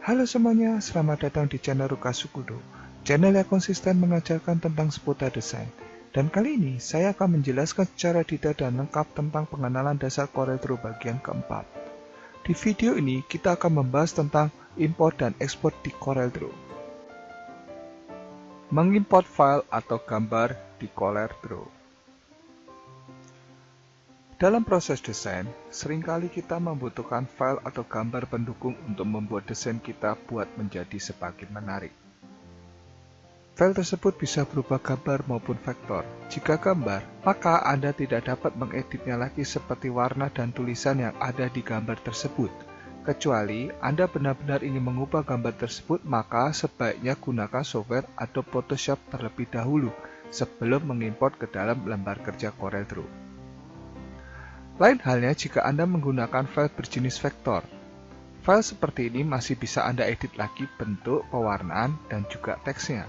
Halo semuanya, selamat datang di channel Ruka Sukudo, channel yang konsisten mengajarkan tentang seputar desain. Dan kali ini, saya akan menjelaskan secara detail dan lengkap tentang pengenalan dasar CorelDRAW bagian keempat. Di video ini, kita akan membahas tentang import dan ekspor di CorelDRAW. Mengimport file atau gambar di CorelDRAW. Dalam proses desain, seringkali kita membutuhkan file atau gambar pendukung untuk membuat desain kita buat menjadi semakin menarik. File tersebut bisa berupa gambar maupun vektor. Jika gambar, maka Anda tidak dapat mengeditnya lagi seperti warna dan tulisan yang ada di gambar tersebut. Kecuali Anda benar-benar ingin mengubah gambar tersebut, maka sebaiknya gunakan software Adobe Photoshop terlebih dahulu sebelum mengimport ke dalam lembar kerja CorelDRAW. Lain halnya jika Anda menggunakan file berjenis vektor. File seperti ini masih bisa Anda edit lagi bentuk, pewarnaan, dan juga teksnya.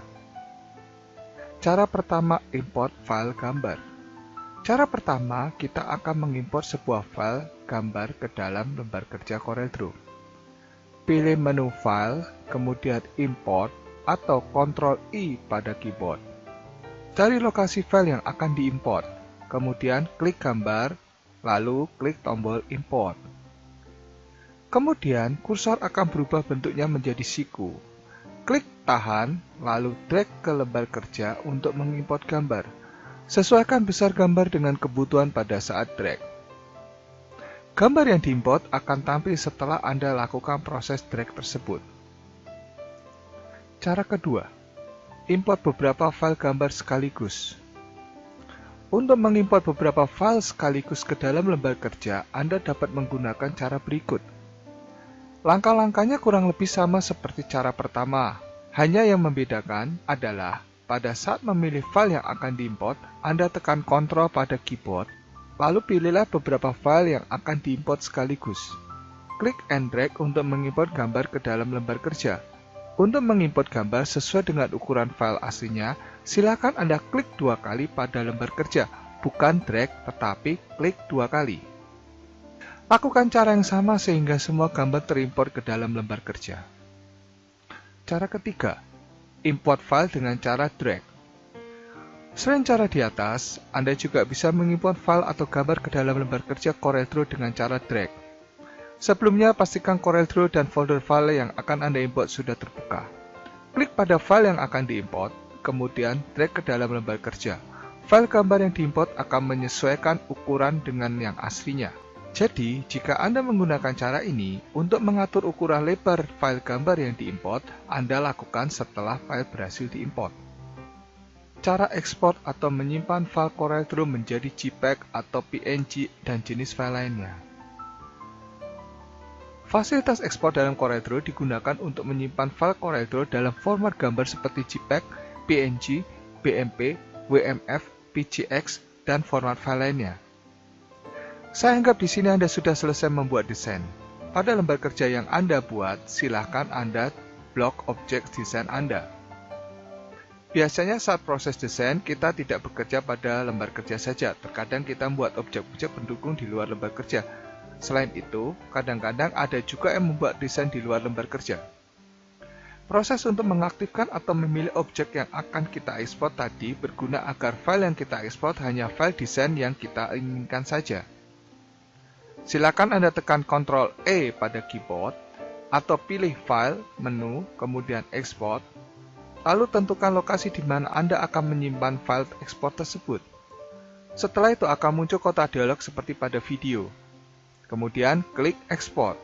Cara pertama, import file gambar. Cara pertama, kita akan mengimport sebuah file gambar ke dalam lembar kerja CorelDRAW. Pilih menu File, kemudian Import, atau Ctrl-I pada keyboard. Cari lokasi file yang akan diimport, kemudian klik gambar, lalu klik tombol import. Kemudian kursor akan berubah bentuknya menjadi siku. Klik tahan, lalu drag ke lembar kerja untuk mengimport gambar. Sesuaikan besar gambar dengan kebutuhan pada saat drag. Gambar yang diimport akan tampil setelah Anda lakukan proses drag tersebut. Cara kedua, import beberapa file gambar sekaligus. Untuk mengimport beberapa file sekaligus ke dalam lembar kerja, Anda dapat menggunakan cara berikut. Langkah-langkahnya kurang lebih sama seperti cara pertama. Hanya yang membedakan adalah pada saat memilih file yang akan diimport, Anda tekan Ctrl pada keyboard, lalu pilihlah beberapa file yang akan diimport sekaligus. Klik and drag untuk mengimport gambar ke dalam lembar kerja. Untuk mengimport gambar sesuai dengan ukuran file aslinya, silakan Anda klik 2 kali pada lembar kerja, bukan drag tetapi klik 2 kali. Lakukan cara yang sama sehingga semua gambar terimport ke dalam lembar kerja. Cara ketiga, import file dengan cara drag. Selain cara di atas, Anda juga bisa mengimport file atau gambar ke dalam lembar kerja CorelDRAW dengan cara drag. Sebelumnya, pastikan CorelDRAW dan folder file yang akan Anda import sudah terbuka. Klik pada file yang akan diimport, kemudian drag ke dalam lembar kerja. File gambar yang diimport akan menyesuaikan ukuran dengan yang aslinya. Jadi, jika Anda menggunakan cara ini, untuk mengatur ukuran lebar file gambar yang diimport, Anda lakukan setelah file berhasil diimport. Cara ekspor atau menyimpan file CorelDRAW menjadi JPEG atau PNG dan jenis file lainnya. Fasilitas ekspor dalam CorelDRAW digunakan untuk menyimpan file CorelDRAW dalam format gambar seperti JPEG, PNG, BMP, WMF, PGX, dan format file lainnya. Saya anggap di sini Anda sudah selesai membuat desain. Pada lembar kerja yang Anda buat, silahkan Anda blok objek desain Anda. Biasanya saat proses desain, kita tidak bekerja pada lembar kerja saja. Terkadang kita membuat objek-objek pendukung di luar lembar kerja. Selain itu, kadang-kadang ada juga yang membuat desain di luar lembar kerja. Proses untuk mengaktifkan atau memilih objek yang akan kita ekspor tadi berguna agar file yang kita ekspor hanya file desain yang kita inginkan saja. Silakan Anda tekan Ctrl-E pada keyboard, atau pilih File, menu, kemudian Export, lalu tentukan lokasi di mana Anda akan menyimpan file ekspor tersebut. Setelah itu akan muncul kotak dialog seperti pada video. Kemudian klik Export.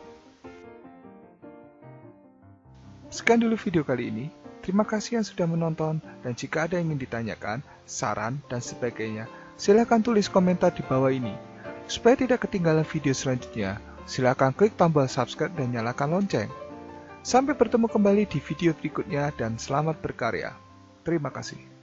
Sekian dulu video kali ini. Terima kasih yang sudah menonton, dan jika ada yang ingin ditanyakan, saran, dan sebagainya, silakan tulis komentar di bawah ini. Supaya tidak ketinggalan video selanjutnya, silakan klik tombol subscribe dan nyalakan lonceng. Sampai bertemu kembali di video berikutnya, dan selamat berkarya. Terima kasih.